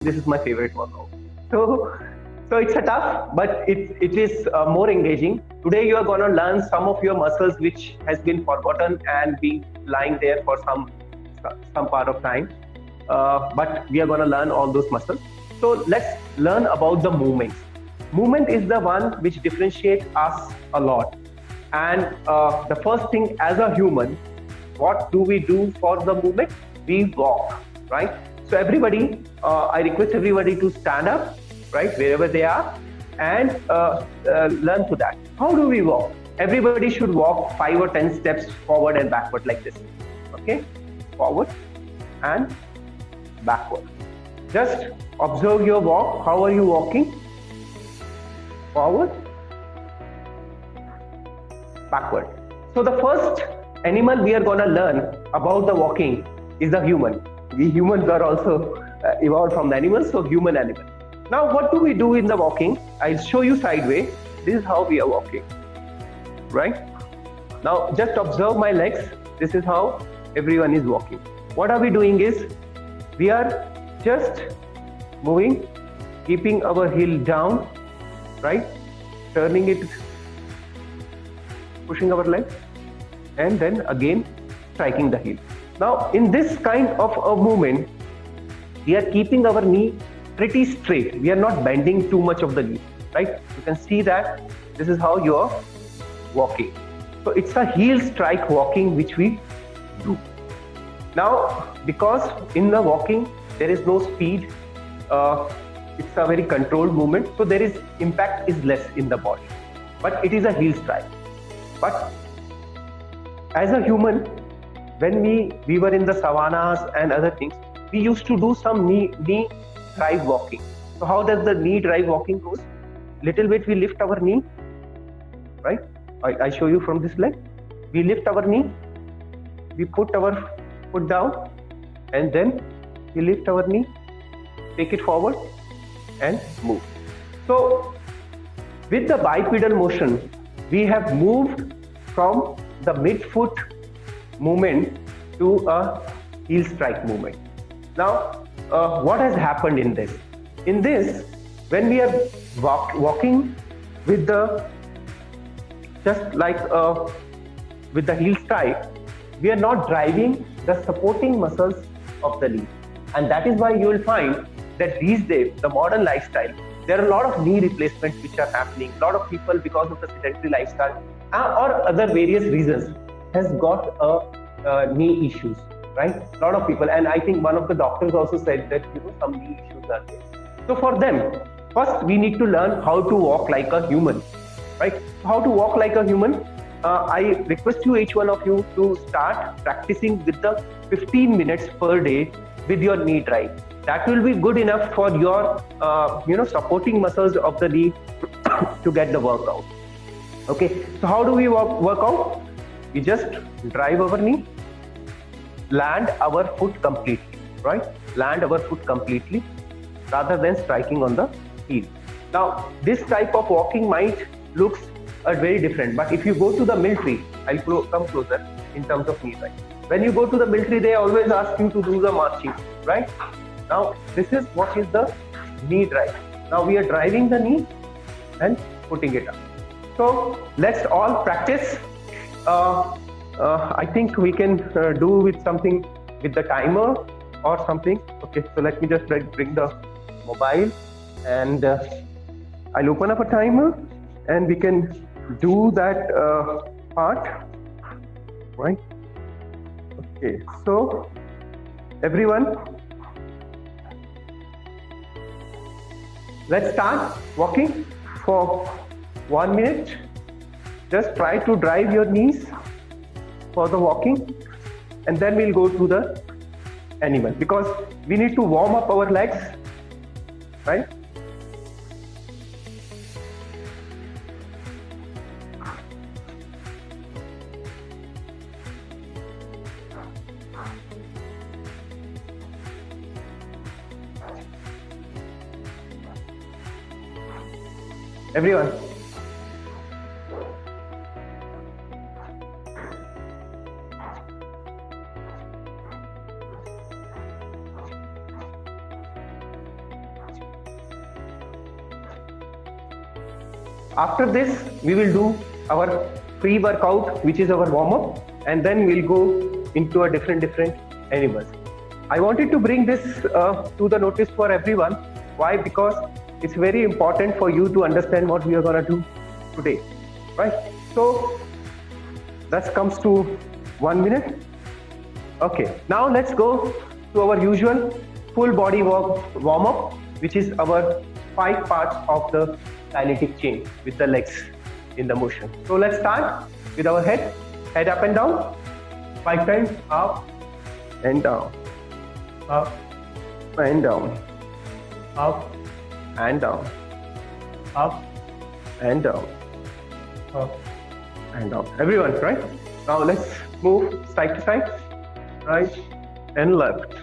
This is my favorite workout. So it's a tough, but it is more engaging. Today you are going to learn some of your muscles which has been forgotten and been lying there for some part of time. But we are going to learn all those muscles. So let's learn about the movements. Movement is the one which differentiates us a lot. And the first thing, as a human, what do we do for the movement? We walk, right? So everybody, I request everybody to stand up, right, wherever they are, and learn to that. How do we walk? Everybody should walk 5 or 10 steps forward and backward like this. Okay, forward and backward. Just observe your walk. How are you walking? Forward, backward. So the first animal we are going to learn about the walking is the human. We humans are also evolved from the animals, so human animal. Now what do we do in the walking? I'll show you sideways. This is how we are walking, right? Now just observe my legs. This is how everyone is walking. What are we doing is, we are just moving, keeping our heel down, right? Turning it, pushing our legs, and then again striking the heel. Now in this kind of a movement, we are keeping our knee pretty straight. We are not bending too much of the knee, right? You can see that this is how you are walking. So it's a heel strike walking which we do. Now because in the walking there is no speed, it's a very controlled movement, so there is impact is less in the body, but it is a heel strike. But as a human, when we were in the savannas and other things, we used to do some knee drive walking. So how does the knee drive walking goes? Little bit we lift our knee, right? I show you from this leg. We lift our knee, we put our foot down, and then we lift our knee, take it forward and move. So with the bipedal motion, we have moved from the mid-foot movement to a heel strike movement. Now, what has happened in this? In this, when we are walking with the, just like with the heel strike, we are not driving the supporting muscles of the knee. And that is why you will find that these days, the modern lifestyle, there are a lot of knee replacements which are happening. A lot of people, because of the sedentary lifestyle or other various reasons, has got knee issues, right? A lot of people, and I think one of the doctors also said that some knee issues are there. So for them, first we need to learn how to walk like a human, right? How to walk like a human. I request you, each one of you, to start practicing with the 15 minutes per day with your knee drive. That will be good enough for your supporting muscles of the knee to get the workout. Okay, so how do we work out? We just drive our knee, land our foot completely, right? Land our foot completely rather than striking on the heel. Now this type of walking might looks very different, but if you go to the military, I'll come closer in terms of knee drive. When you go to the military, they always ask you to do the marching, right? Now this is what is the knee drive. Now we are driving the knee and putting it up. So let's all practice. I think we can do with something with the timer or something. Okay, so let me just bring the mobile, and I'll open up a timer and we can do that part, right? Okay, so everyone, let's start walking for 1 minute. Just try to drive your knees for the walking, and then we'll go to the animal, because we need to warm up our legs, right? Everyone. After this, we will do our pre-workout, which is our warm-up, and then we'll go into a different animals. I wanted to bring this to the notice for everyone. Why? Because it's very important for you to understand what we are going to do today, right? So that comes to 1 minute. Okay, now let's go to our usual full body warm-up, which is our 5 parts of the kinetic chain with the legs in the motion. So let's start with our head up and down, 5 times, up and down, up and down, up and down, up and down, up and down. Everyone, right? Now let's move side to side, right and left,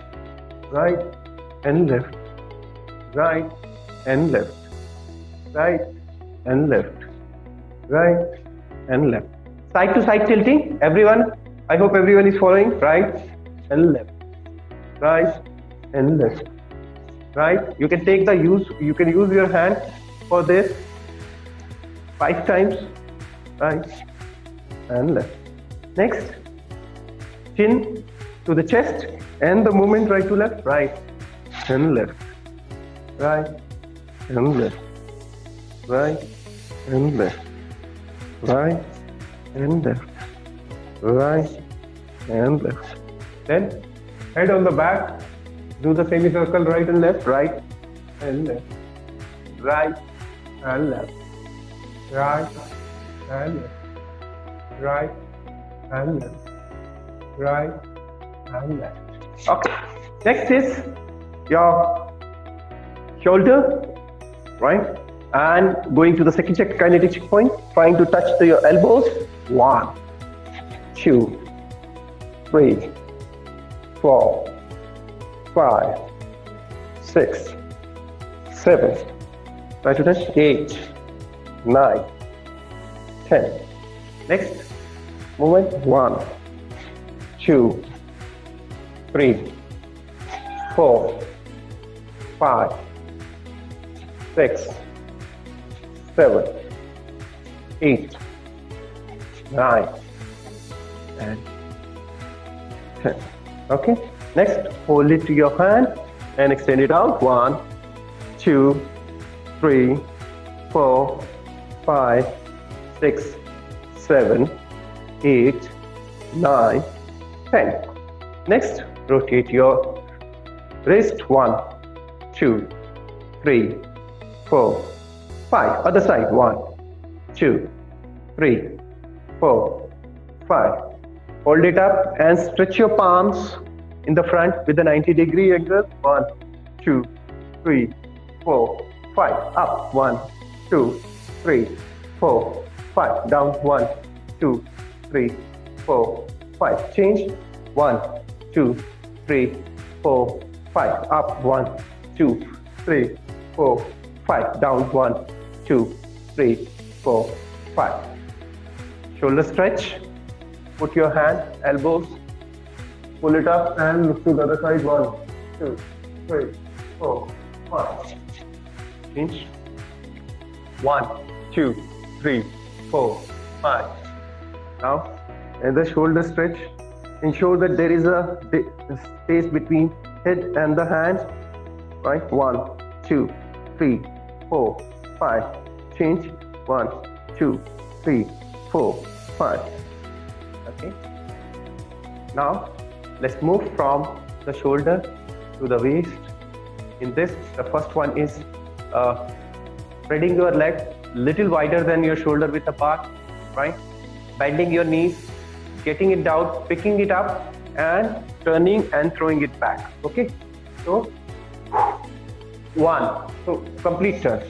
right and left, right and left, right and left, right and left. Side to side tilting. Everyone, I hope everyone is following. Right and left, right and left, right. You can use your hand for this 5 times, right and left. Next, chin to the chest and the movement right to left, right and left, right and left, right and left, right and left, right and left. Then head on the back, do the semicircle right and left, right and left, right and left, right and left, right and left, right and left. Okay, next is your shoulder, right, and going to the second kinetic checkpoint, trying to touch your elbows. 1, 2, 3, 4, 5, 6, 7, try to touch 8, 9, 10. Next movement, 1, 2, 3, 4, 5, 6, 7, 8, 9, and 10. Okay. Next, hold it to your hand and extend it out. 1, 2, 3, 4, 5, 6, 7, 8, 9, 10. Next, rotate your wrist. 1, 2, 3, 4, 5. Other side. 1, 2, 3, 4, 5. Hold it up and stretch your palms in the front with a 90-degree angle. 1, 2, 3, 4, 5. Up. 1, 2, 3, 4, 5. Down. 1, 2, 3, 4, 5. Change. 1, 2, 3, 4, 5. Up. 1, 2, 3, 4, 5. Down. 1, 2, 3, 4, 5. Shoulder stretch. Put your hand, elbows, pull it up and look to the other side. 1, 2, 3, 4, 5. Change. 1, 2, 3, 4, 5. Now, in the shoulder stretch, ensure that there is a space between head and the hands. Right? 1, 2, 3, 4, 5. Change. 1, 2, 3, 4, 5. Okay. Now let's move from the shoulder to the waist. In this, the first one is spreading your leg little wider than your shoulder width apart, right? Bending your knees, getting it down, picking it up, and turning and throwing it back. Okay. So 1. So complete turn.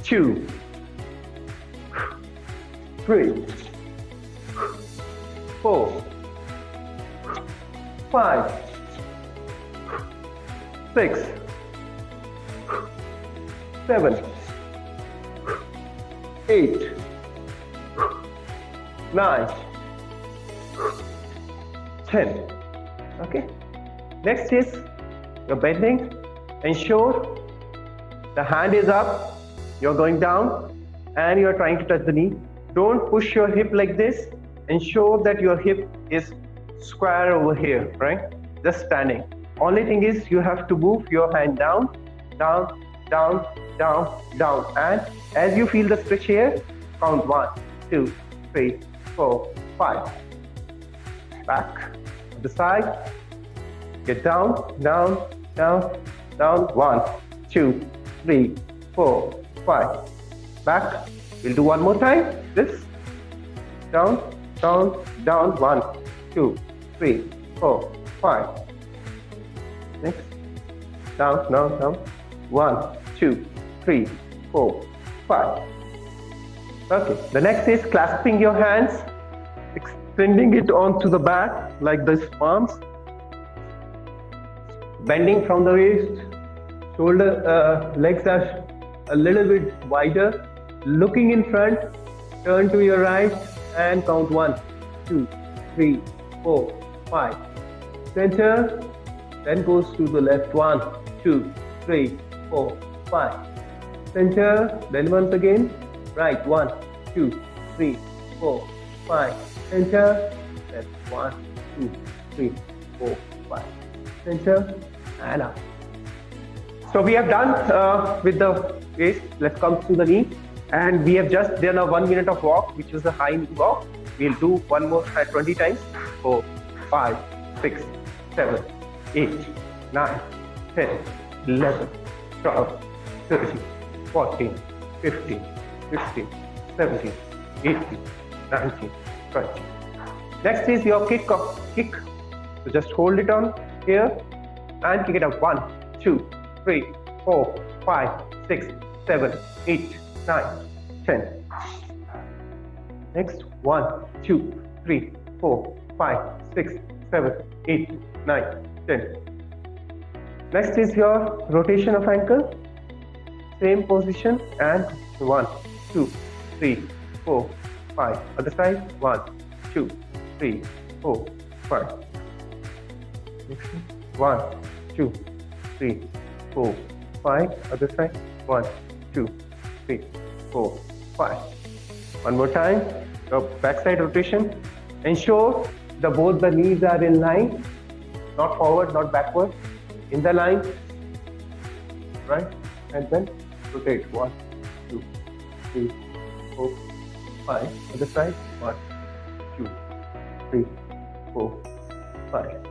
2, 3, 4, 5, 6, 7, 8, 9, 10. Okay. Next is you're bending. Ensure the hand is up You're going down and you're trying to touch the knee. Don't push your hip like this. Ensure that your hip is square over here, right? Just standing. Only thing is you have to move your hand down, down, down, down, down. And as you feel the stretch here, count 1, 2, 3, 4, 5. Back to the side. Get down, down, down, down. 1, 2, 3, 4, 5. Back. We'll do one more time. This. Down, down, down. 1, 2, 3, 4, 5. Next. Down, down, down. 1, 2, 3, 4, 5. Okay. The next is clasping your hands, extending it onto the back like this, palms. Bending from the waist. Shoulder, legs are a little bit wider. Looking in front. Turn to your right and count 1, 2, 3, 4, 5. Center. Then goes to the left. 1, 2, 3, 4, 5. Center. Then once again. Right. 1, 2, 3, 4, 5. Center. Left. 1, 2, 3, 4, 5. Center. And up. So we have done with the waist. Let's come to the knee. And we have just done a 1 minute of walk, which is a high knee walk. We'll do one more 20 times. 4, 5, 6, 7, 8, 9, 10, 11, 12, 13, 14, 15, 16, 17, 18, 19, 20. Next is your kick. So just hold it on here and kick it up. 1, 2, 3, 4, 5, 6, 7, 8, 9, 10. Next. 1, 2, 3, 4, 5, 6, 7, 8, 9, 10. Next is your rotation of ankle. Same position and 1, 2, 3, 4, 5. Other side. 1, 2, 3, 4, 5. Next. 1, 2, 3, 4, 5. Other side. 1, 2, 3, 4, 5. One more time. Your backside rotation. Ensure that both the knees are in line, not forward, not backward. In the line, right? And then rotate. 1, 2, 3, 4, 5. Other side. 1, 2, 3, 4, 5.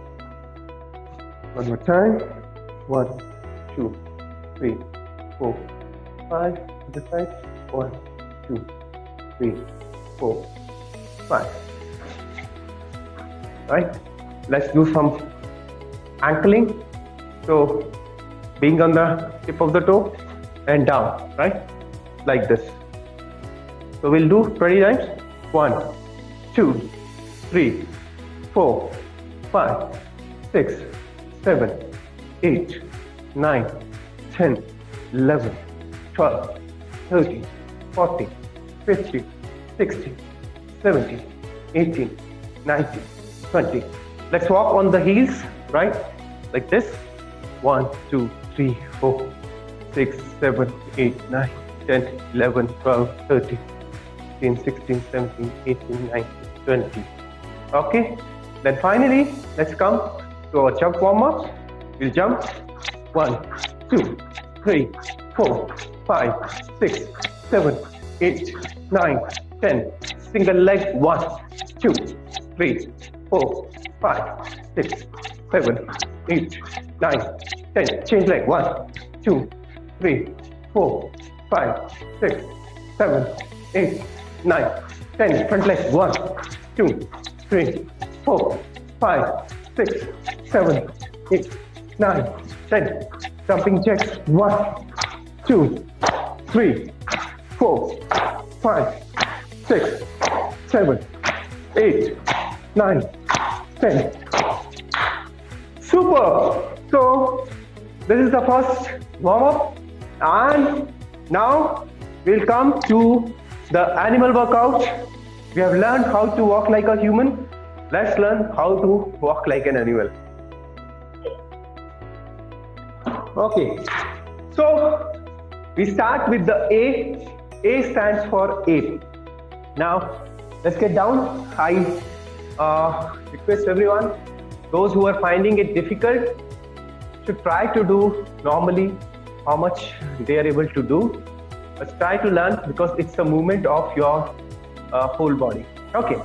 One more time. 1, 2, 3, 4, 5. Other side. 1, 2, 3, 4, 5. Right? Let's do some ankling. So, being on the tip of the toe and down, right? Like this. So we'll do 20 times. 1, 2, 3, 4, 5, 6, 7, 8, 9, 10, 11, 12, 13, 14, 15, 16, 17, 18, 19, 20. Let's walk on the heels, right? Like this. 1, 2, 3, 4, 6, 7, 8, 9, 10, 11, 12, 13, 15, 16, 17, 18, 19, 20. Okay. Then finally, let's come to our jump warm-up. We'll jump. 1, 2, 3, 4, 5, 6, 7, 8, 9, 10. Single leg. 1, 2, 3, 4, 5, 6, 7, 8, 9, 10. Change leg. 1, 2, 3, 4, 5, 6, 7, 8, 9, 10. Front leg. 1, 2, 3, 4, 5, 6, 7, 8, 9, 10. Jumping jacks. 1, 2, 3, 4, 5, 6, 7, 8, 9, 10. Super! So, this is the first warm-up, and now we'll come to the animal workout. We have learned how to walk like a human. Let's learn how to walk like an animal. Okay, so We start with the A. A stands for ape. Now, let's get down. I request everyone, those who are finding it difficult, should try to do normally how much they are able to do. Let's try to learn, because it's a movement of your whole body. Okay.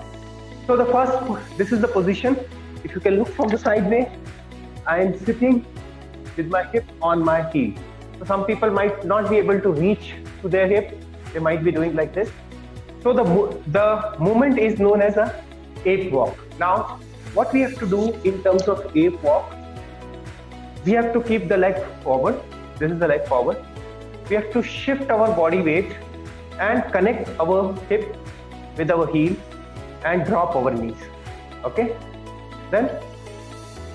So the first, this is the position. If you can look from the side way, I am sitting with my hip on my heel. So some people might not be able to reach to their hip. They might be doing like this. So the movement is known as a ape walk. Now, what we have to do in terms of ape walk, we have to keep the leg forward. This is the leg forward. We have to shift our body weight and connect our hip with our heel and drop our knees. Okay. Then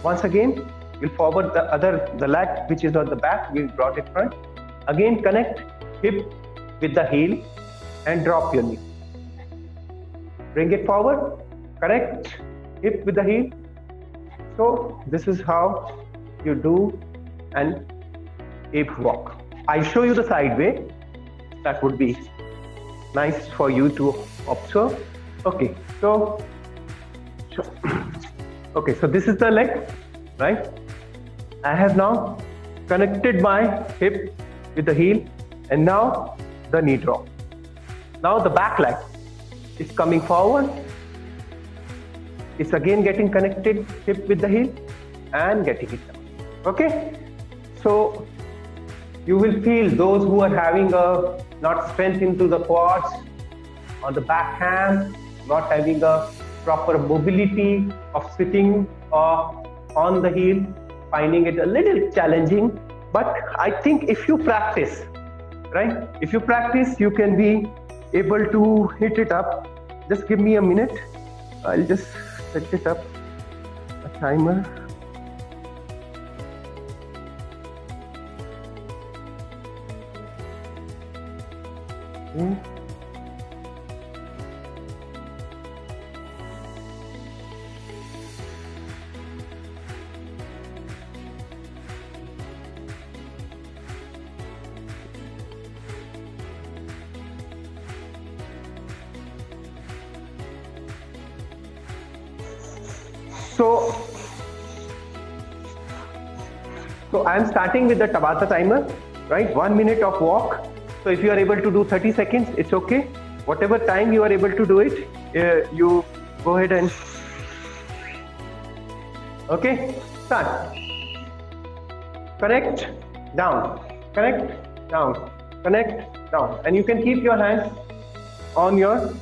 once again, we'll forward the leg which is on the back. We'll brought it front. Again, connect hip with the heel and drop your knee. Bring it forward. Connect hip with the heel. So this is how you do an ape walk. I show you the side way. That would be nice for you to observe. Okay, so this is the leg, right? I have now connected my hip with the heel, and now the knee drop. Now the back leg is coming forward. It's again getting connected hip with the heel and getting it down. Okay, so you will feel those who are having a not strength into the quads on the back ham, not having a proper mobility of sitting on the heel, finding it a little challenging. But I think if you practice, right? If you practice, you can be able to hit it up. Just give me a minute. I'll just set it up, a timer. Okay. So I'm starting with the Tabata timer, right? 1 minute of walk. So if you are able to do 30 seconds, it's okay. Whatever time you are able to do it, you go ahead and, okay, start. Connect, down, connect, down, connect, down. And you can keep your hands on your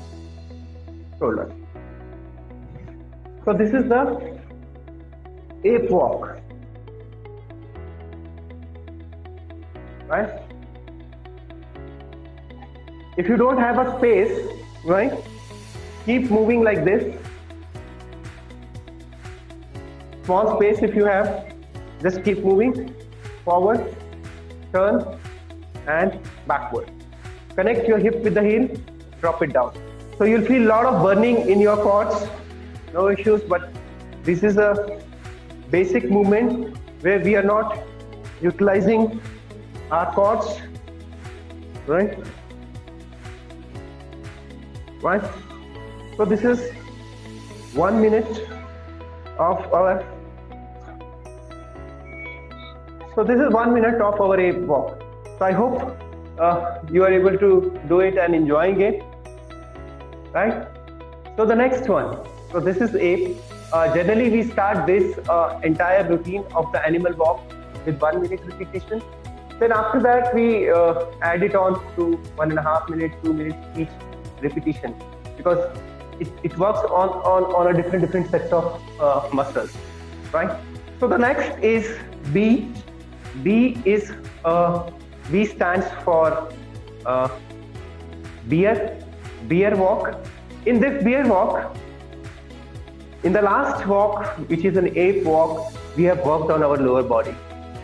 shoulder. So this is the ape walk, right? If you don't have a space, right, keep moving like this. Small space if you have, just keep moving forward, turn and backward. Connect your hip with the heel, drop it down. So you'll feel a lot of burning in your quads, no issues, but this is a basic movement where we are not utilizing our quads, right? Right? So this is 1 minute of our, so this is 1 minute of our ape walk. So I hope you are able to do it and enjoying it, right? So the next one, so this is ape. Generally we start this entire routine of the animal walk with 1 minute repetition. Then after that we add it on to 1.5 minutes, 2 minutes each repetition, because it works on a different sets of muscles, right? So the next is B. B is B stands for bear walk. In this bear walk, in the last walk, which is an ape walk, we have worked on our lower body.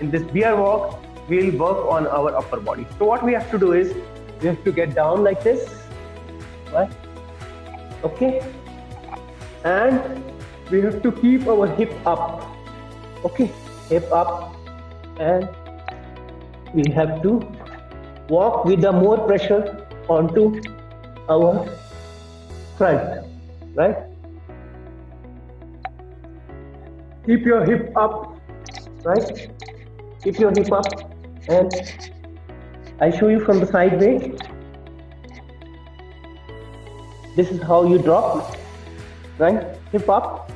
In this bear walk, we will work on our upper body. So what we have to do is, we have to get down like this, right? Okay, and we have to keep our hip up. Okay, hip up, and we have to walk with the more pressure onto our front, right? Keep your hip up, right? Keep your hip up, and I show you from the side way. This is how you drop, right? Hip up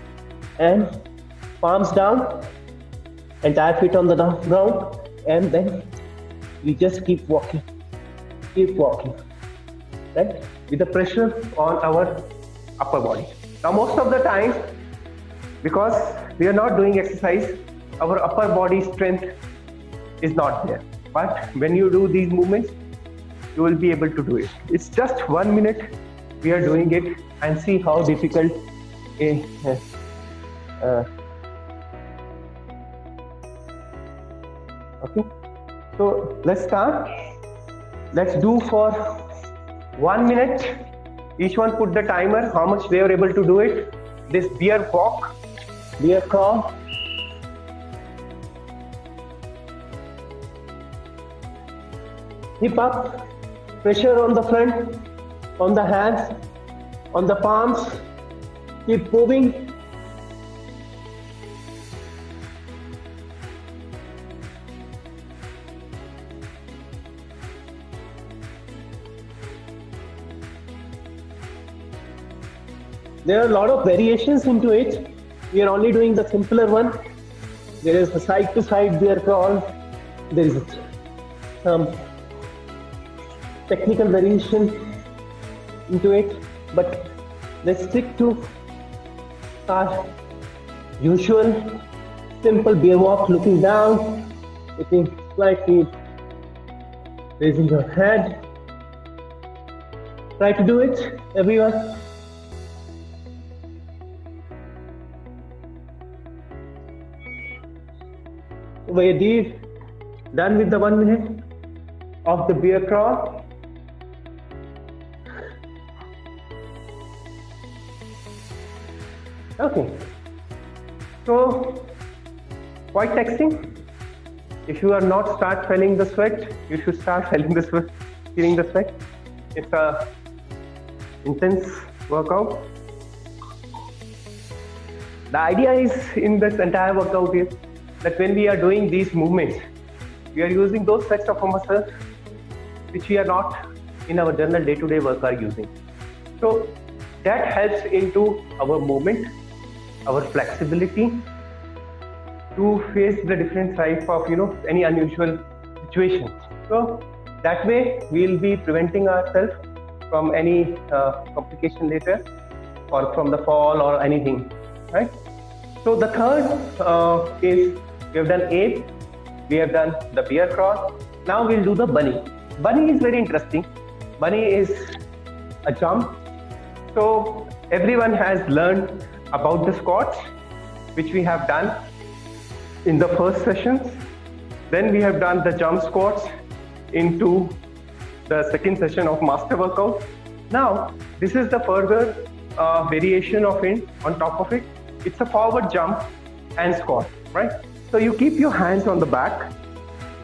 and palms down, entire feet on the ground, and then we just keep walking, right? With the pressure on our upper body. Now, most of the time, because we are not doing exercise, our upper body strength is not there. But when you do these movements, you will be able to do it. It's just 1 minute we are doing it, and see how difficult it is. Okay, so let's start. Let's do for 1 minute. Each one put the timer, how much they are able to do it. This bear walk, bear crawl. Hip up, pressure on the front, on the hands, on the palms. Keep moving. There are a lot of variations into it. We are only doing the simpler one. There is a side to side bear crawl. There is some technical variation into it, but let's stick to our usual simple bear walk, looking down, looking slightly, raising your head. Try to do it, everyone. We're done with the 1 minute of the bear crawl. Okay, so quite taxing. If you are not start feeling the sweat, you should start feeling the sweat. It's a intense workout. The idea is in this entire workout is that when we are doing these movements, we are using those sets of muscles which we are not in our general day-to-day work are using. So that helps into our movement, our flexibility to face the different type of any unusual situation. So that way we will be preventing ourselves from any complication later, or from the fall or anything, right? So the third is we have done 8, we have done the bear crawl. Now we'll do the bunny. Bunny is very interesting. Bunny is a jump. So everyone has learned about the squats, which we have done in the first sessions. Then we have done the jump squats into the second session of master workout. Now this is the further variation of it. On top of it, it's a forward jump and squat, right? So you keep your hands on the back,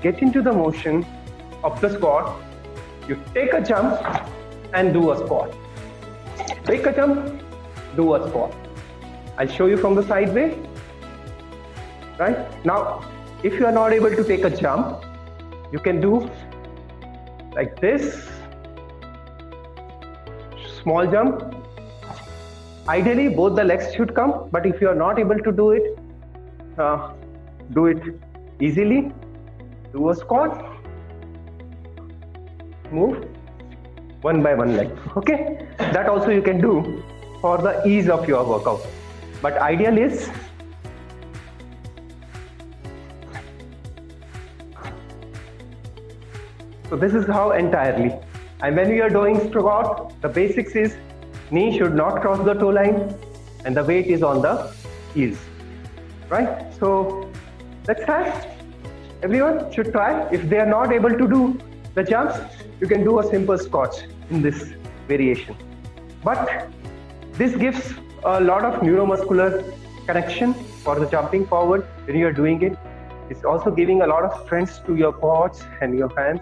get into the motion of the squat, you take a jump and do a squat. Take a jump, do a squat. I'll show you from the side way, right? Now, if you are not able to take a jump, you can do like this, small jump. Ideally, both the legs should come, but if you are not able to do it easily. Do a squat, move one by one leg. Okay, that also you can do for the ease of your workout. But ideal is so this is how entirely. And when we are doing squat, the basics is knee should not cross the toe line and the weight is on the heels, right? So let's try. Everyone should try. If they are not able to do the jumps, you can do a simple squat in this variation. But this gives a lot of neuromuscular connection for the jumping forward when you are doing it. It's also giving a lot of strength to your quads and your hands.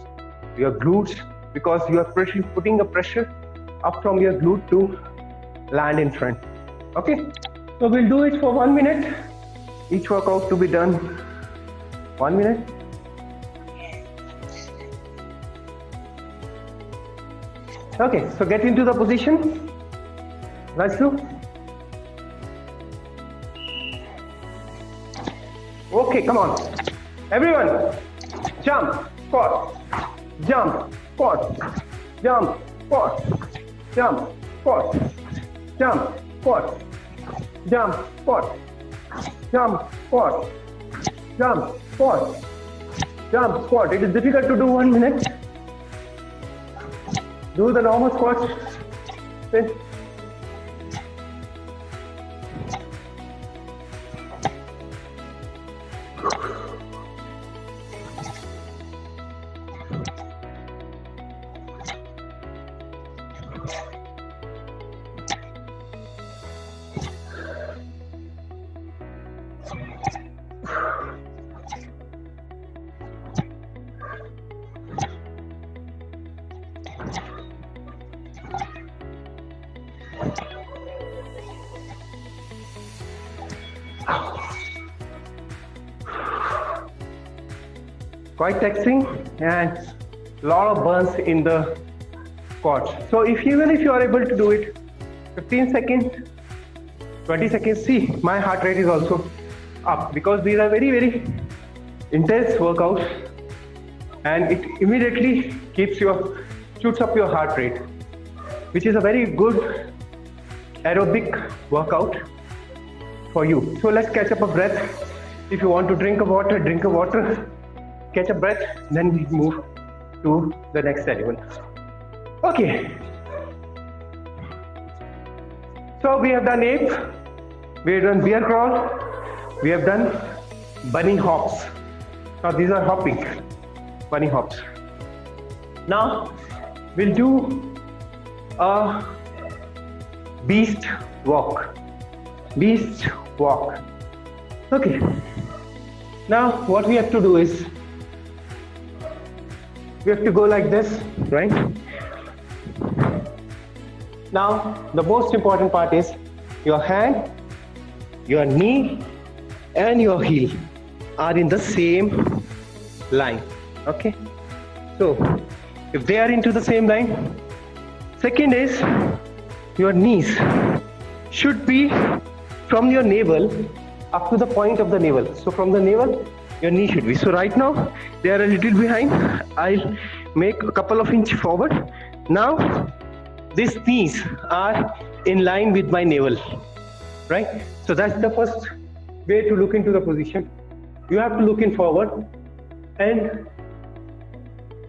your glutes, because you are putting a pressure up from your glute to land in front. Okay, so we'll do it for 1 minute. Each workout to be done 1 minute. Okay, so get into the position. Let's do. Okay, come on. Everyone, jump, squat, jump, squat, jump, squat, jump, squat, jump, squat, jump, squat, jump, squat, jump, squat, jump, squat. It is difficult to do 1 minute. Do the normal squats. Sit. Quite taxing and lot of burns in the squats. So even if you are able to do it 15 seconds, 20 seconds, see my heart rate is also up, because these are very, very intense workouts, and it immediately shoots up your heart rate, which is a very good aerobic workout for you. So let's catch up a breath. If you want to drink a water, drink a water. Catch a breath, then we move to the next element. Okay. So we have done ape, we have done bear crawl, we have done bunny hops. Now these are hopping, bunny hops. Now we'll do a beast walk. Beast walk. Okay. Now what we have to do is, we have to go like this, right? Now, the most important part is your hand, your knee, and your heel are in the same line, okay? So, if they are into the same line, second is your knees should be from your navel up to the point of the navel. So, from the navel, your knee should be. So right now they are a little behind. I'll make a couple of inches forward. Now these knees are in line with my navel, right? So that's the first way to look into the position. You have to look in forward, and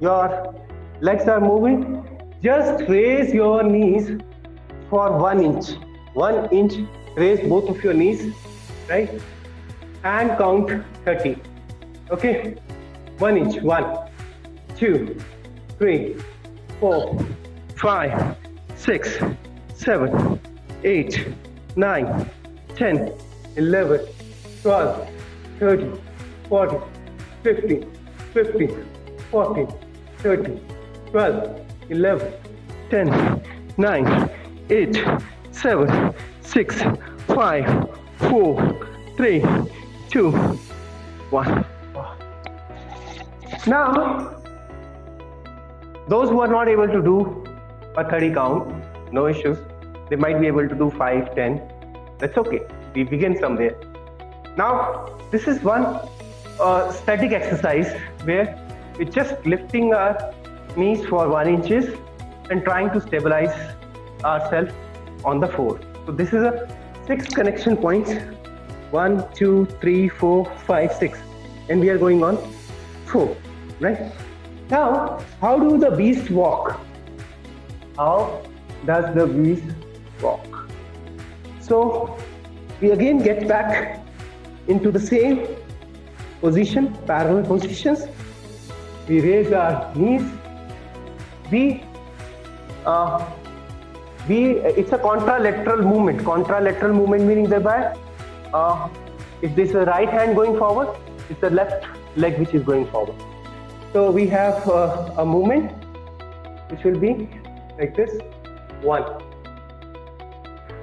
your legs are moving. Just raise your knees for 1 inch. 1 inch, raise both of your knees, right? And count 30. Okay, 1 inch. 1, 2, 3, 4, 5, 6, 7, 8, 9, 10, 11, 12, 13, 14, 15, 15, 14, 13, 12, 11, 10, 9, 8, 7, 6, 5, 4, 3, 2, 1. Now, those who are not able to do a 30 count, no issues. They might be able to do 5, 10. That's okay. We begin somewhere. Now, this is one static exercise where we're just lifting our knees for 1 inch and trying to stabilize ourselves on the floor. So this is a 6 connection points. 1, 2, 3, 4, 5, 6. And we are going on 4. Right? Now, how do the beast walk? How does the beast walk? So, we again get back into the same position, parallel positions. We raise our knees. It's a contralateral movement. Contralateral movement meaning thereby, if this is the right hand going forward, it's the left leg which is going forward. So we have a movement which will be like this: 1,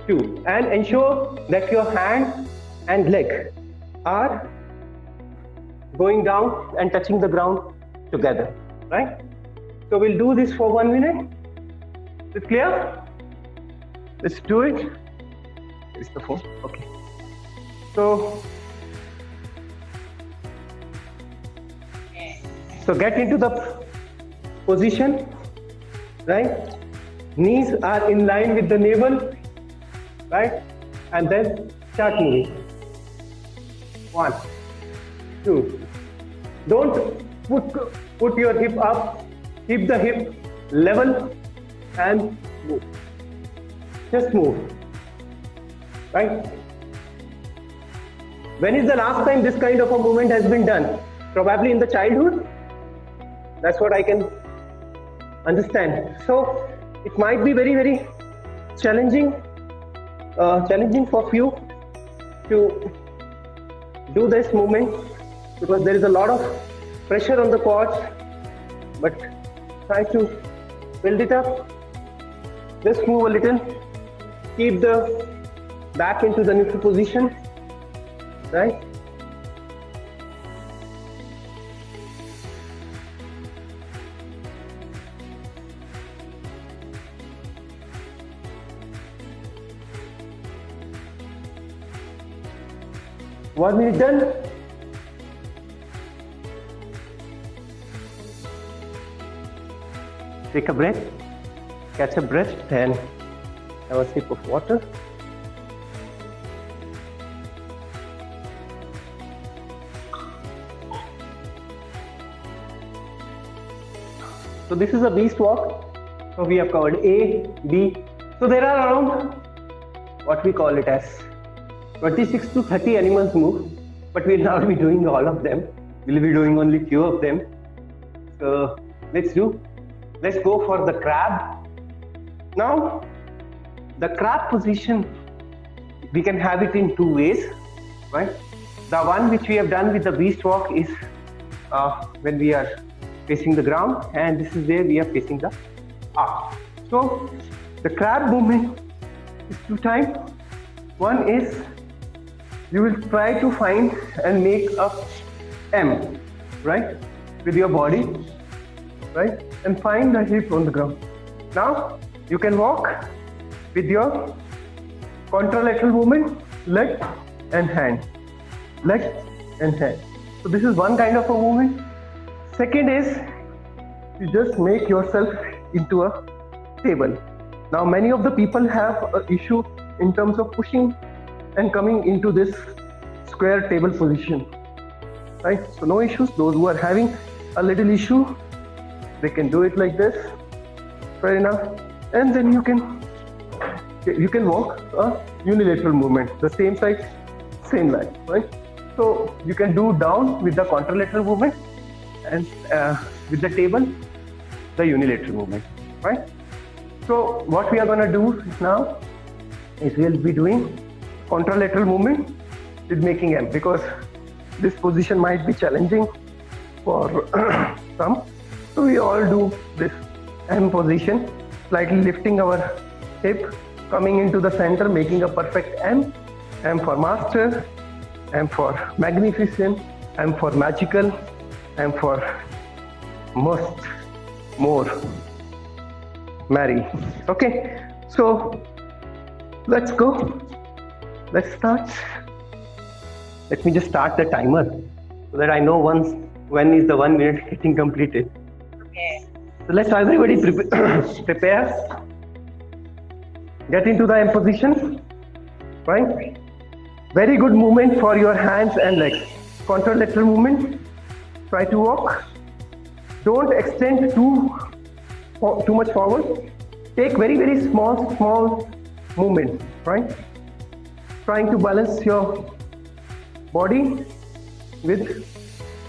2, and ensure that your hand and leg are going down and touching the ground together, right? So we'll do this for 1 minute. Is it clear? Let's do it. Is the phone? Okay. So get into the position, right? Knees are in line with the navel, right? And then start moving. 1, 2. Don't put your hip up. Keep the hip level and move. Just move, right? When is the last time this kind of a movement has been done? Probably in the childhood. That's what I can understand. So it might be very, very challenging for few to do this movement because there is a lot of pressure on the quads. But try to build it up. Just move a little. Keep the back into the neutral position, right? One minute done. Take a breath, catch a breath, and have a sip of water. So this is a beast walk. So we have covered A, B. So there are around what we call it as 26 to 30 animals move, but we'll not be doing all of them. We'll be doing only few of them. So let's go for the crab. Now the crab position, we can have it in two ways, right? The one which we have done with the beast walk is when we are facing the ground, and this is where we are facing the up. So the crab movement is two times. One is you will try to find and make a M, right, with your body, right, and find the hip on the ground. Now you can walk with your contralateral movement, leg and hand, leg and hand. So this is one kind of a movement. Second is you just make yourself into a table. Now many of the people have an issue in terms of pushing and coming into this square table position, right? So no issues. Those who are having a little issue, they can do it like this, fair enough. And then you can walk a unilateral movement, the same side, same line, right? So you can do down with the contralateral movement and with the table, the unilateral movement, right? So what we are going to do now is we'll be doing contralateral movement with making M, because this position might be challenging for some. So we all do this M position, slightly lifting our hip, coming into the center, making a perfect M. M for master, M for magnificent, M for magical, M for most, more, marry. Okay, so let's go. Let's start. Let me just start the timer so that I know when is the 1 minute getting completed. Okay. So let's everybody prepare. Get into the M position, right? Very good movement for your hands and legs. Contralateral movement. Try to walk. Don't extend too much forward. Take very, very small movement, right? Trying to balance your body with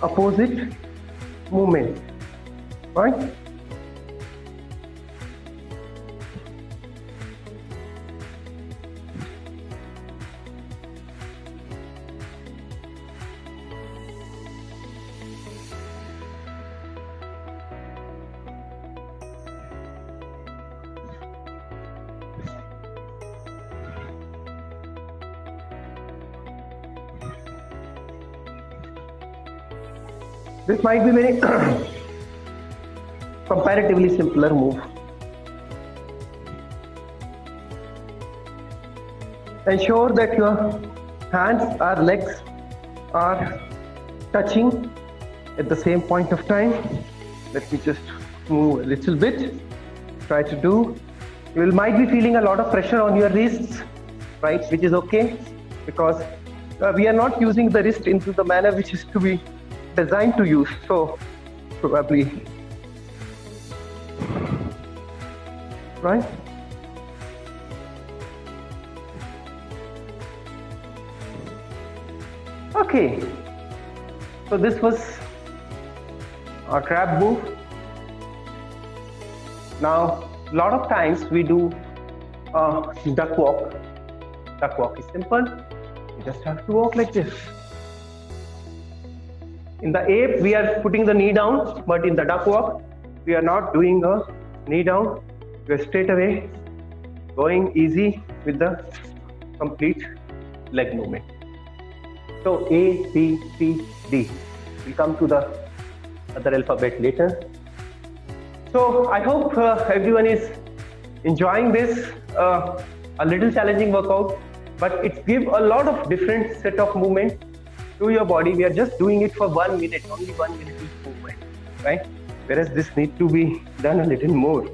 opposite movement, right? This might be very comparatively simpler move. Ensure that your hands or legs are touching at the same point of time. Let me just move a little bit. Try to do. You might be feeling a lot of pressure on your wrists, right? Which is okay, because we are not using the wrist into the manner which is to be designed to use. So probably, right? Okay, so this was our crab move. Now, a lot of times we do duck walk. Duck walk is simple. You just have to walk like this. In the ape, we are putting the knee down, but in the duck walk, we are not doing a knee down. We are straight away going easy with the complete leg movement. So A, B, C, D. We'll come to the other alphabet later. So I hope everyone is enjoying this, a little challenging workout, but it gives a lot of different set of movement to your body. We are just doing it for 1 minute, only 1 minute each movement, right? Whereas this needs to be done a little more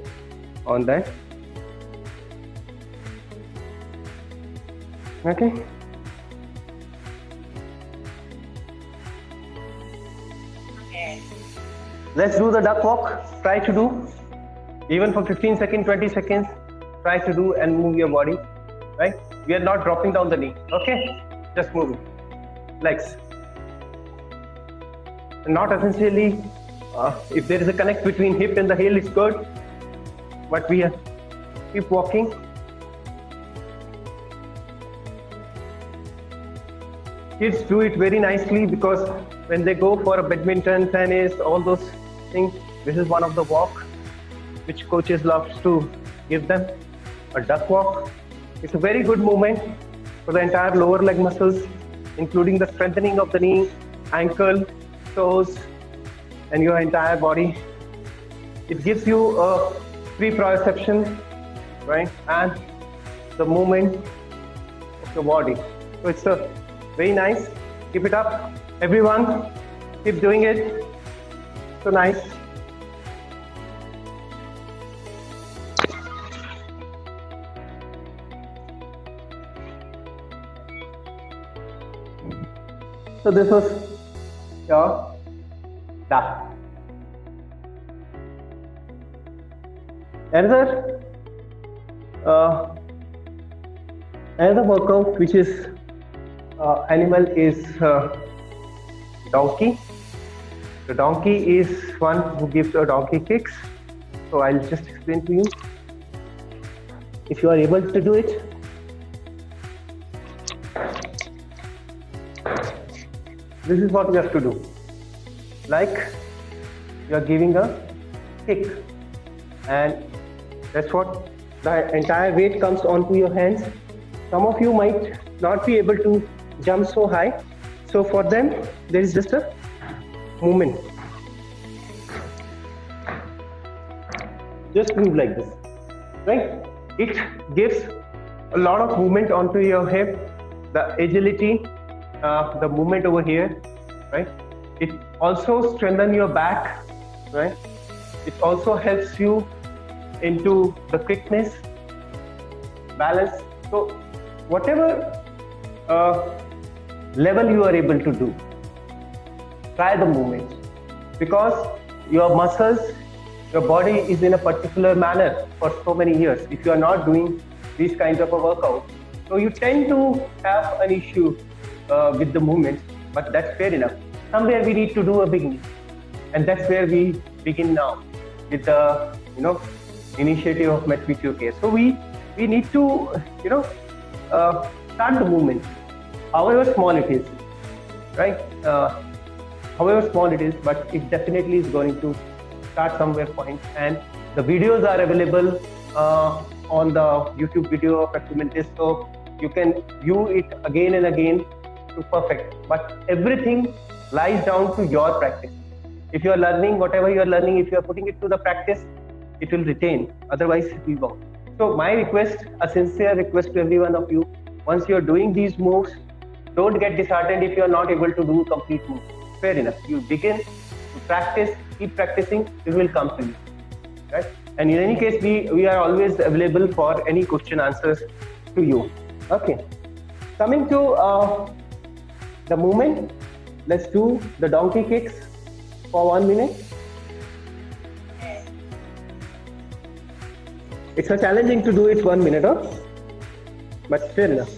on that. Okay. Let's do the duck walk. Try to do, even for 15 seconds, 20 seconds, try to do and move your body, right? We are not dropping down the knee, okay? Just moving. Legs. Not essentially, if there is a connect between hip and the heel, it's good. But we keep walking. Kids do it very nicely, because when they go for a badminton, tennis, all those things, this is one of the walk which coaches loves to give them, a duck walk. It's a very good movement for the entire lower leg muscles, including the strengthening of the knee, ankle, toes, and your entire body. It gives you a free proprioception, right, and the movement of your body. So it's a very nice. Keep it up, everyone. Keep doing it. So nice. So this was your duck. Another workout which is animal is donkey. The donkey is one who gives a donkey kicks. So I'll just explain to you. If you are able to do it, this is what we have to do. Like you are giving a kick, and that's what the entire weight comes onto your hands. Some of you might not be able to jump so high, so for them there is just a movement. Just move like this, right? It gives a lot of movement onto your hip, the agility, the movement over here, right? It also strengthens your back, right? It also helps you into the quickness, balance. So whatever level you are able to do, try the movement, because your muscles, your body is in a particular manner for so many years. If you are not doing these kinds of a workout, so you tend to have an issue with the movement, but that's fair enough. Somewhere we need to do a beginning, and that's where we begin now with the initiative of MetPTOK. So we need to start the movement, however small it is, right? However small it is, but it definitely is going to start somewhere point. And the videos are available on the YouTube video of Actimentis, so you can view it again and again to perfect. But everything lies down to your practice. If you are learning, whatever you are learning, if you are putting it to the practice, it will retain. Otherwise, it will go. So my request, a sincere request to every one of you, once you are doing these moves, don't get disheartened if you are not able to do complete moves. Fair enough. You begin to practice, keep practicing, it will come to you. Right? And in any case, we are always available for any question answers to you. Okay. Coming to the movement, let's do the donkey kicks for 1 minute. It's so challenging to do it 1 minute, huh? But fair enough.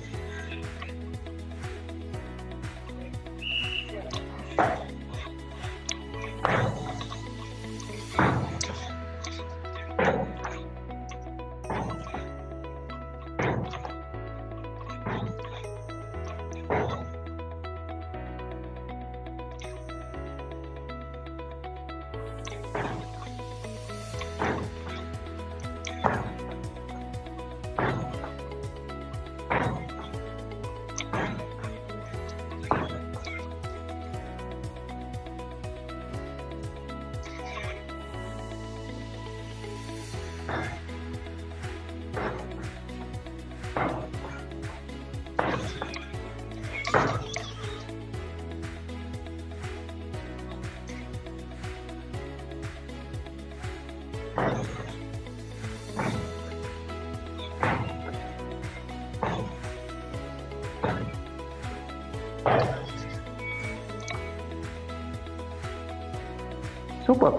Super.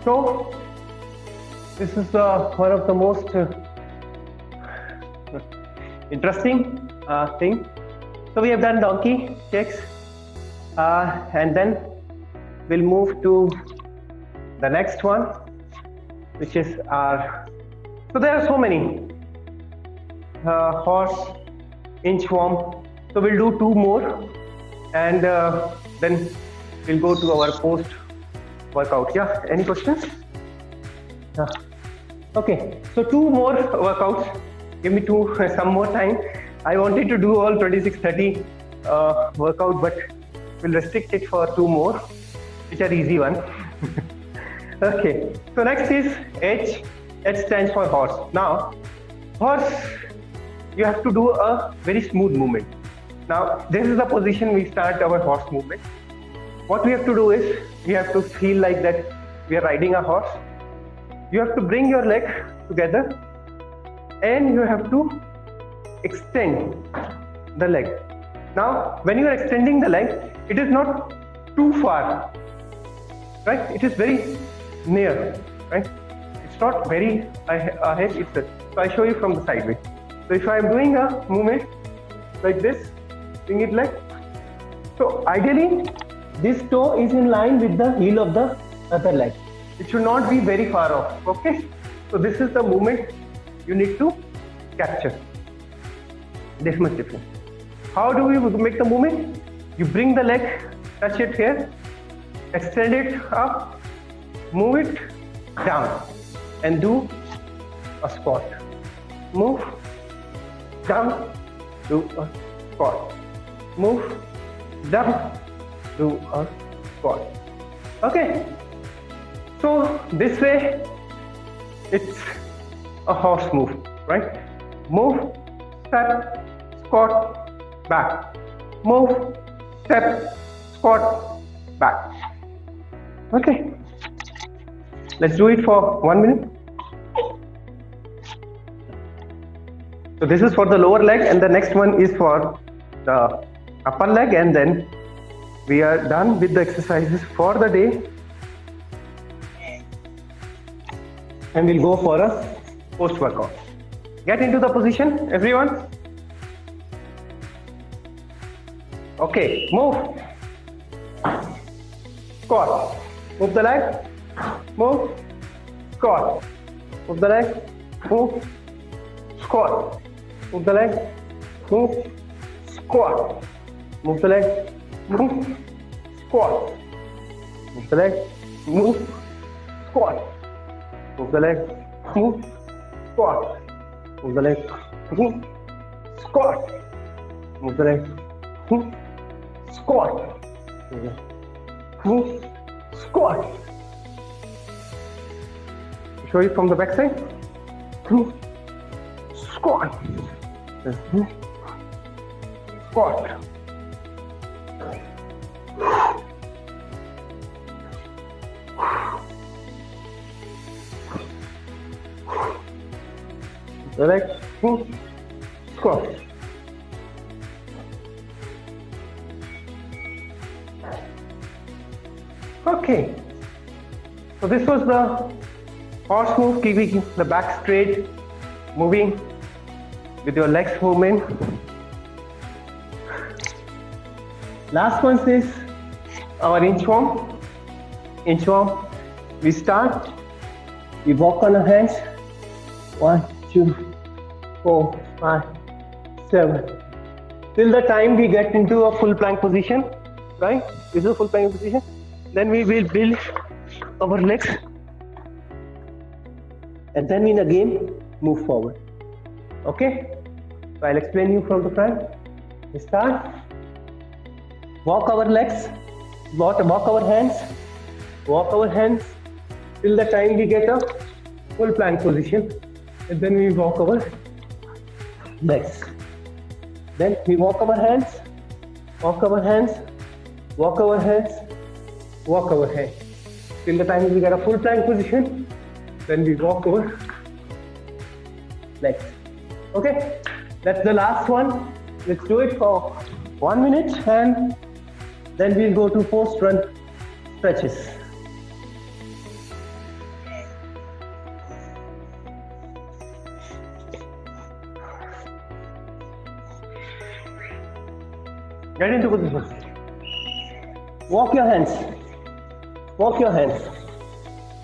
So this is one of the most interesting thing. So we have done donkey kicks, and then we'll move to the next one, which is our. So there are so many horse, inchworm. So we'll do 2 more, and then we'll go to our post workout. Yeah, any questions? Okay, so 2 more workouts. Give me some more time. I wanted to do all 26-30 workout, but we'll restrict it for 2 more, which are easy one. Okay, so next is H. H stands for horse. Now, horse, you have to do a very smooth movement. Now, this is the position we start our horse movement. What we have to do is, we have to feel like that we are riding a horse. You have to bring your leg together and you have to extend the leg. Now, when you are extending the leg, it is not too far, right? It is very near, right? It's not very ahead. So I show you from the side way. So if I am doing a movement like this, bring it like, so ideally, this toe is in line with the heel of the other leg. It should not be very far off, okay? So this is the movement you need to capture. This much different. How do we make the movement? You bring the leg, touch it here, extend it up, move it down, and do a squat. Move down, do a squat. Move down, do a squat. Okay, so this way it's a horse move, right? Move, step, squat, back. Move, step, squat, back. Okay, let's do it for 1 minute. So this is for the lower leg, and the next one is for the upper leg, and then we are done with the exercises for the day, and we'll go for a post workout. Get into the position, everyone. Okay, move, squat, move the leg, move, squat, move the leg, move, squat, move the leg, move, squat, move the leg, move, squat, move the leg, move, squat, move the leg, move, squat, move the leg, move, squat, move the leg, move, squat, Move, squat. Show it from the back side. Move, squat. Squat. Relax. Move, squat. Okay, so this was the horse move, keeping the back straight, moving with your legs movement. Last one is our inchworm. Inchworm, we start, we walk on our hands, 1, 2, 4, 5, 7, till the time we get into a full plank position, right? This is a full plank position. Then we will build our legs and then we again move forward. Okay? So I'll explain you from the front. We start, walk our legs, walk our hands till the time we get a full plank position, and then we walk our legs. Then we walk our hands, walk our hands, walk our hands, walk our hands till the time we get a full plank position. Then we walk our legs. Okay, that's the last one. Let's do it for 1 minute and then we'll go to post-run stretches. Get into position. Walk your hands. Walk your hands.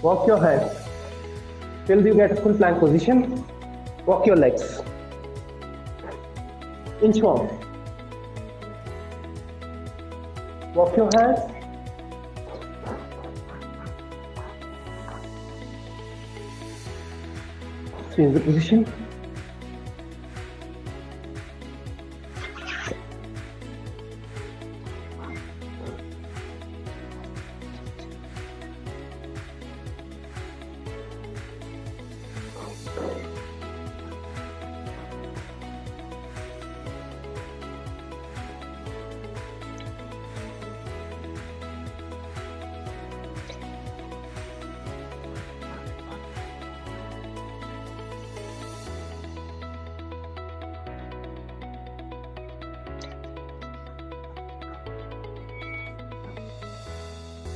Walk your hands. Till you get a full plank position. Walk your legs. Inchworm. Walk your hands. Change the position.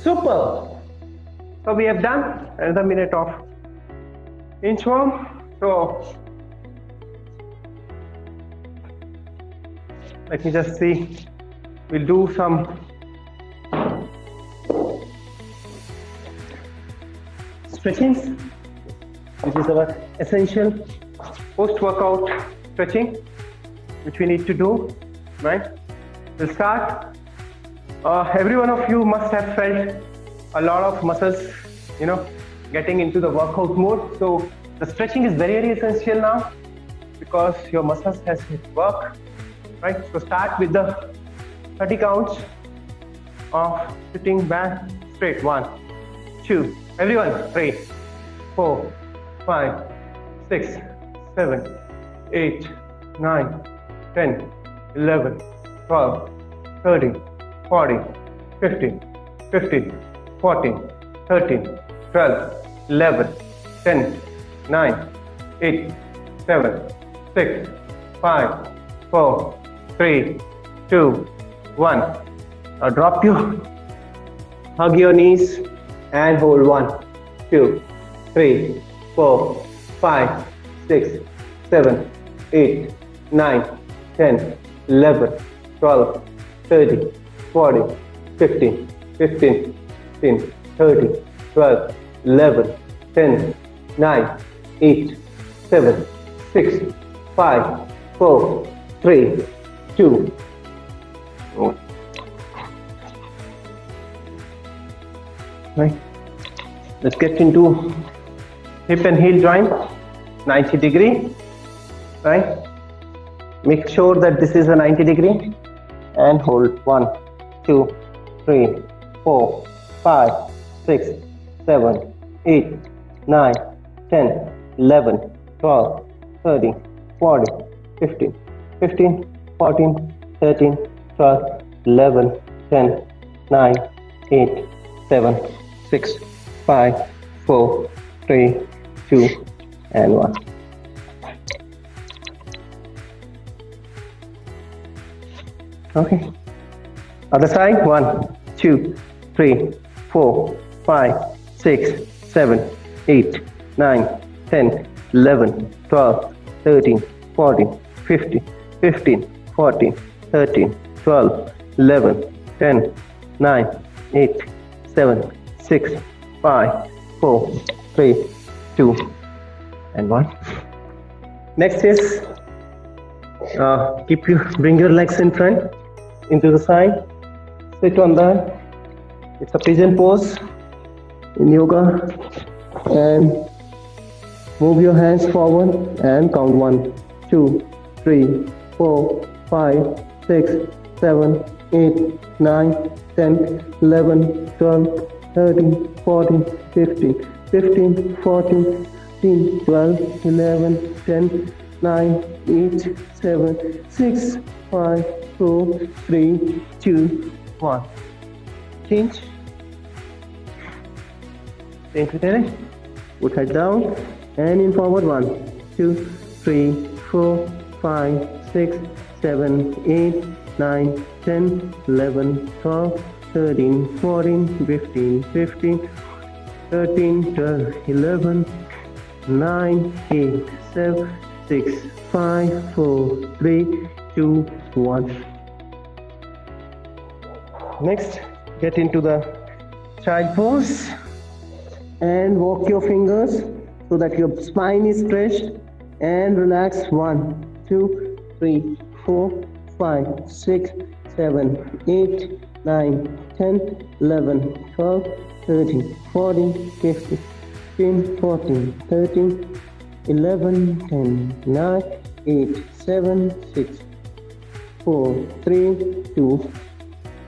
Super. So we have done another minute of inchworm. So let me just see. We'll do some stretchings, which is our essential post-workout stretching, which we need to do. Right? We'll start. Every one of you must have felt a lot of muscles, getting into the workout mode. So the stretching is very, very essential now because your muscles has hit work, right? So start with the 30 counts of sitting back straight. 1, 2, everyone, 3, 4, 5, 6, 7, 8, 9, 10, 11, 12, 13, 14, 15, 15, 14, 13, 12, 11, 10, 9, 8, 7, 6, 5, 4, 3, 2, 1. Now drop you, hug your knees and hold 1, 2, 3, 4, 5, 6, 7, 8, 9, 10, 11, 12, 13, 40, 15, 15, 15, 30, 12, 11, 10, 9, 8, 7, 6, 5, 4, 3, 2. Right. Let's get into hip and heel joint, 90 degree. Right. Make sure that this is a 90 degree and hold 1, 2, 3, 4, 5, 6, 7, 8, 9, 10, 11, 12, 13, 14, 15, 15, 14, 13, 12, 11, 10, 9, 8, 7, 6, 5, 4, 3, 2, and 1. Okay. Other side. 1, 2, 3, 4, 5, 6, 7, 8, 9, 10, 11, 12, 13, 14, 15, 15, 14, 13, 12, 11, 10, 9, 8, 7, 6, 5, 4, 3, 2, and 1. Next is bring your legs in front, into the side, sit on that. It's a pigeon pose in yoga, and move your hands forward and count 1, 2, 3, 4, 5, 6, 7, 8, 9, 10, 11, 12, 13, 14, 15, 15, 14, 15, 12, 11, 10, 9, 8, 7, 6, 5, 4, 3, 2, 1. Change. Change with it. Put head down and in forward. 1, 2, 3, 4, 5, 6, 7, 8, 9, 10, 11, 12, 13, 14, 15, 15, 13, 12, 11, 9, 8, 7, 6, 5, 4, 3, 2, 1. Next, get into the child pose and walk your fingers so that your spine is stretched and relax. 1, 2, 3, 4, 5, 6, 7, 8, 9, 10, 11, 12, 13, 14, 15, 14, 13, 11, 10, 9, 8, 7, 6, 4, 3, 2,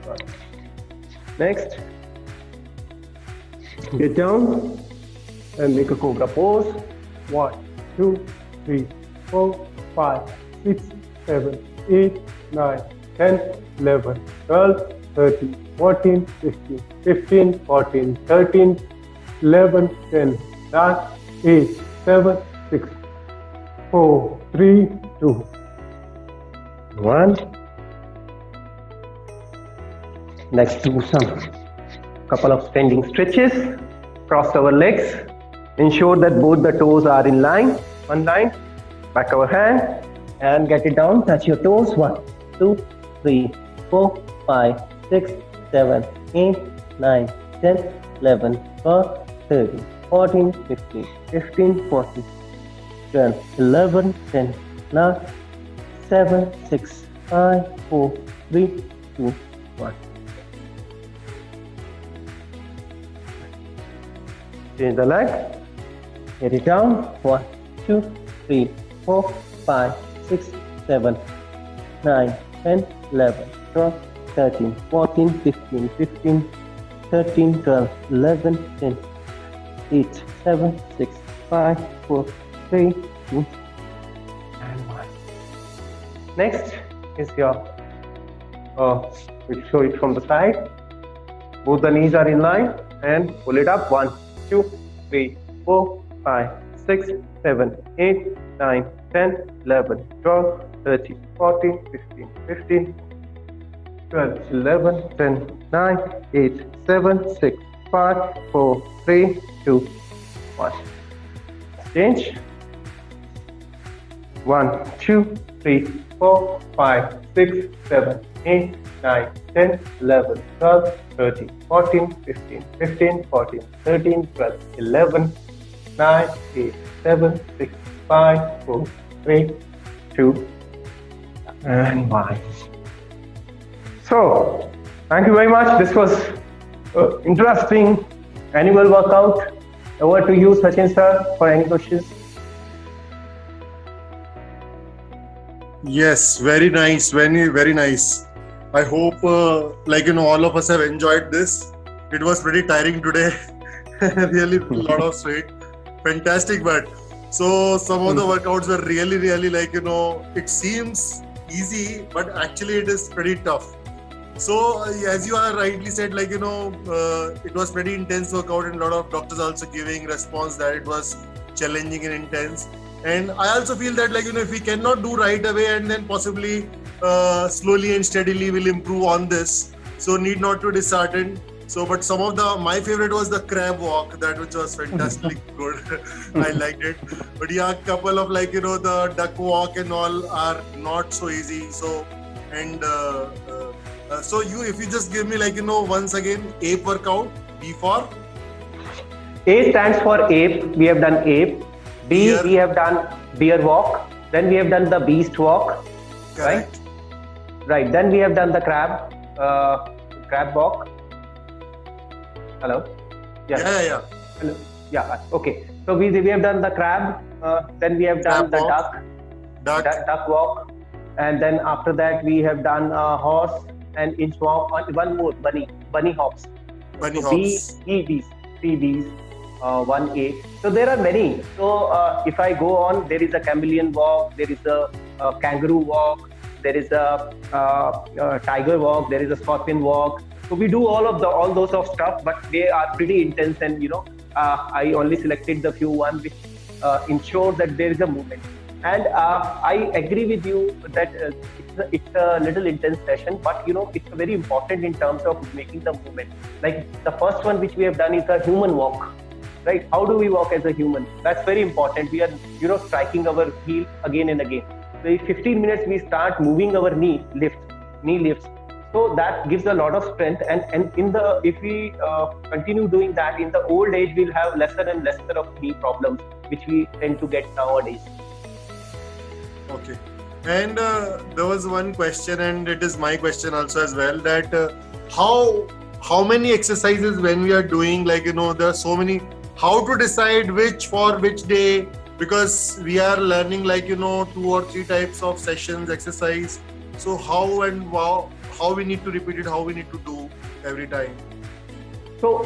1. Next, get down and make a cobra pose. 1, 2, 3, 4, 5, 6, 7, 8, 9, 10, 11, 12, 13, 14, 15, 15, 14, 13, 11, 10, 9, 8, 7, 6, 4, 3, 2, 1. Next, do some couple of standing stretches. Cross our legs. Ensure that both the toes are in line. One line. Back our hand and get it down. Touch your toes. 1, 2, 3, 4, 5, 6, 7, 8, 9, 10, 11, 12, 13, 14, 15, 15, 14, 12, 11, 10, 9, 7, 6, 5, 4, 3, 2, 1. Change the leg. Get it down. 1, 2, 3, 4, 5, 6, 7, 9, 10, 11, 12, 13, 14, 15, 15, 13, 12, 11, 10, 8, 7, 6, 5, 4, 3, 2, and 1. Next is your, we'll show it from the side. Both the knees are in line and pull it up. 1, 2, 3, 4, 5, 6, 7, 8, 9, 10, 11, 12, 13, 14, 15, 15, 12, 11, 10, 9, 8, 7, 6, 5, 4, 3, 2, 1. Change. 1, 2, 3, 4, 5, 6, 7, 8, 9, 10, 11, 12, 13, 14, 15, 15, 14, 13, 12, 11, 9, 8, 7, 6, 5, 4, 3, 2, and 1. So, thank you very much. This was interesting animal workout. Over to you, Sachin sir, for any questions. Yes, very nice, very nice. I hope all of us have enjoyed this. It was pretty tiring today. Really a lot of straight. Fantastic, but so some of the workouts were really it seems easy, but actually it is pretty tough. So as you are rightly said, it was pretty intense workout, and a lot of doctors also giving response that it was challenging and intense. And I also feel that if we cannot do right away, and then possibly slowly and steadily will improve on this. So need not to dishearten. So, but some of my favorite was the crab walk, that which was fantastically good. I liked it. But yeah, couple of the duck walk and all are not so easy. So, and so if you just give me once again, ape workout, B for? A stands for ape. We have done ape. B, Beer. we have done beer walk. Then we have done the beast walk. Correct. Right. Then we have done the crab walk. Hello? Yeah. Hello? Yeah. Okay. So we have done the crab. Then we have done Crab the walk. duck walk. And then after that we have done horse and inch walk. One more, bunny hops. Bunny So hops. three Bs, one A. So there are many. So if I go on, there is a chameleon walk, there is a kangaroo walk, there is a tiger walk, there is a scorpion walk. So we do all those of stuff, but they are pretty intense. And I only selected the few ones which ensure that there is a movement. And I agree with you that it's a little intense session, but it's very important in terms of making the movement. Like the first one which we have done is a human walk, right? How do we walk as a human? That's very important. We are striking our heel again and again. So in 15 minutes we start moving our knee lifts. So that gives a lot of strength, and if we continue doing that in the old age, we'll have lesser and lesser of knee problems, which we tend to get nowadays. Okay. And there was one question, and it is my question also as well, that how many exercises when we are doing, there are so many, how to decide which for which day, because we are learning 2 or 3 types of sessions, exercise. So how we need to repeat it, how we need to do every time. So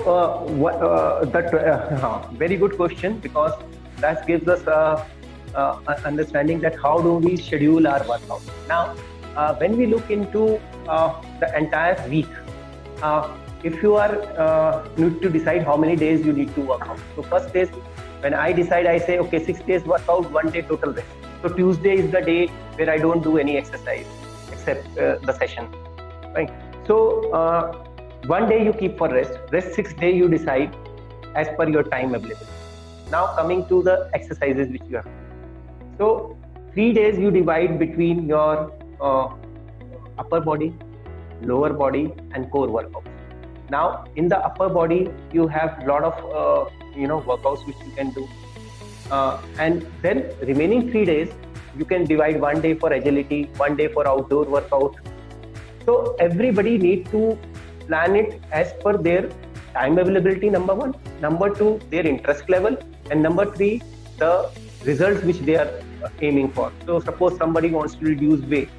very good question, because that gives us understanding that how do we schedule our workout. Now, when we look into the entire week, if you are need to decide how many days you need to work out. So first is when I decide, I say, okay, 6 days workout, 1 day total rest. So Tuesday is the day where I don't do any exercise except the session, right? So 1 day you keep for rest 6 days you decide as per your time available. Now coming to the exercises which you have. So 3 days you divide between your upper body, lower body and core workouts. Now in the upper body you have a lot of workouts which you can do, and then remaining 3 days you can divide 1 day for agility, 1 day for outdoor workout. So everybody needs to plan it as per their time availability, number 1, number 2 their interest level, and number 3 the results which they are aiming for. So suppose somebody wants to reduce weight,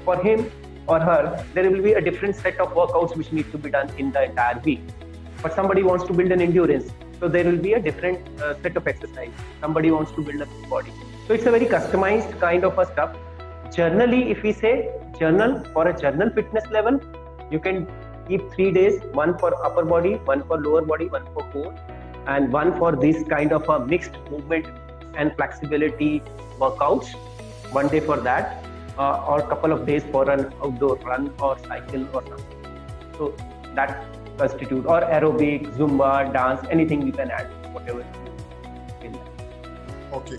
for him or her there will be a different set of workouts which need to be done in the entire week. But somebody wants to build an endurance, so there will be a different set of exercise. Somebody wants to build a body, so it's a very customized kind of a stuff. Generally, if we say journal, for a journal fitness level, you can keep 3 days, 1 for upper body, 1 for lower body, 1 for core, and 1 for this kind of a mixed movement and flexibility workouts, 1 day for that, or a couple of days for an outdoor run or cycle or something. So that constitute, or aerobic, Zumba, dance, anything you can add, whatever you feel. Okay.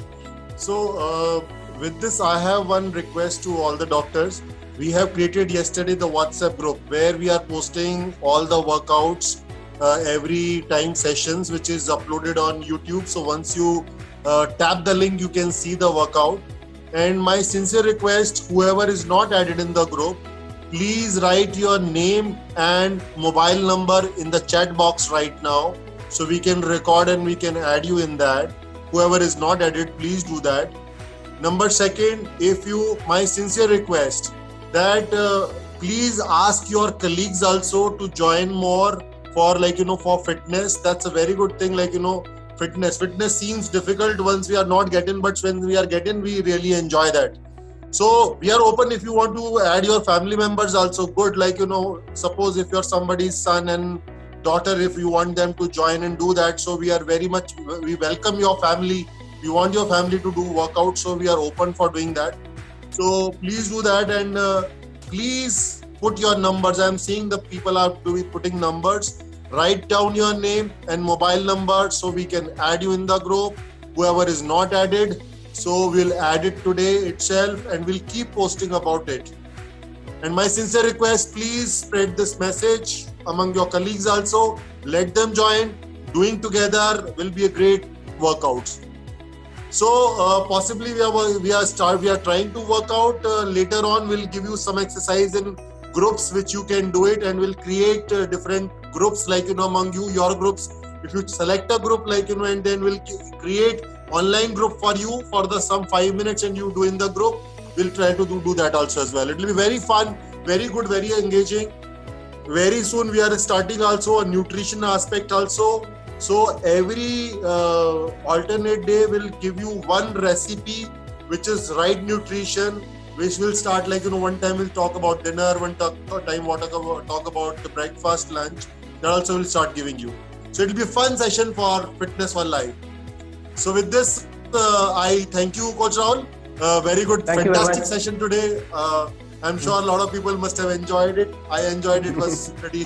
So with this, I have one request to all the doctors. We have created yesterday the WhatsApp group where we are posting all the workouts, every time sessions, which is uploaded on YouTube. So once you tap the link, you can see the workout. And my sincere request, whoever is not added in the group, please write your name and mobile number in the chat box right now, so we can record and we can add you in that. Whoever is not added, please do that. Number 2, my sincere request that Please ask your colleagues also to join more for for fitness. That's a very good thing. Fitness seems difficult once we are not getting, but when we are getting, we really enjoy that. So we are open if you want to add your family members also. Good, suppose if you're somebody's son and daughter, if you want them to join and do that, so we welcome your family. We want your family to do workout, so we are open for doing that. So please do that, and please put your numbers. I'm seeing the people are putting numbers. Write down your name and mobile number so we can add you in the group. Whoever is not added, so we'll add it today itself, and we'll keep posting about it. And my sincere request, please spread this message among your colleagues also. Let them join. Doing together will be a great workout. So possibly we are trying to work out. Later on, we'll give you some exercise in groups which you can do it, and we'll create different groups among your groups. If you select a group and then we'll create online group for you for some 5 minutes, and you do in the group. We'll try to do that also as well. It will be very fun, very good, very engaging. Very soon we are starting also a nutrition aspect also. So every alternate day will give you one recipe which is right nutrition, which will start one time we'll talk about dinner, one time we'll talk about the breakfast, lunch. That also will start giving you. So it will be a fun session for Fitness for Life. So with this, I thank you, Coach Rahul. Very good, fantastic session today. I'm sure a lot of people must have enjoyed it. I enjoyed it. It was pretty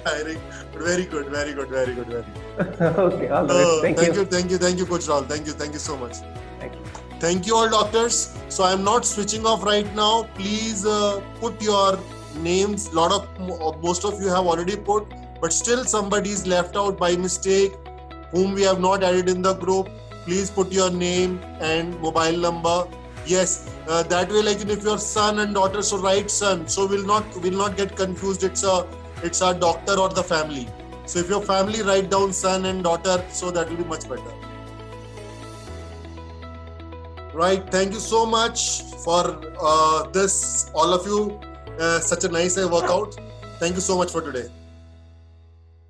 tiring, but very good, very good, very good, very good. Okay, all right. Thank you, Coach Rahul. Thank you so much. Thank you. Thank you all, doctors. So I'm not switching off right now. Please put your names. Most of you have already put, but still somebody is left out by mistake, whom we have not added in the group. Please put your name and mobile number. Yes, that way, if your son and daughter, so write son. So we'll not get confused. It's a doctor or the family. So if your family, write down son and daughter. So that will be much better. Right. Thank you so much for this, all of you. Such a nice workout. Thank you so much for today.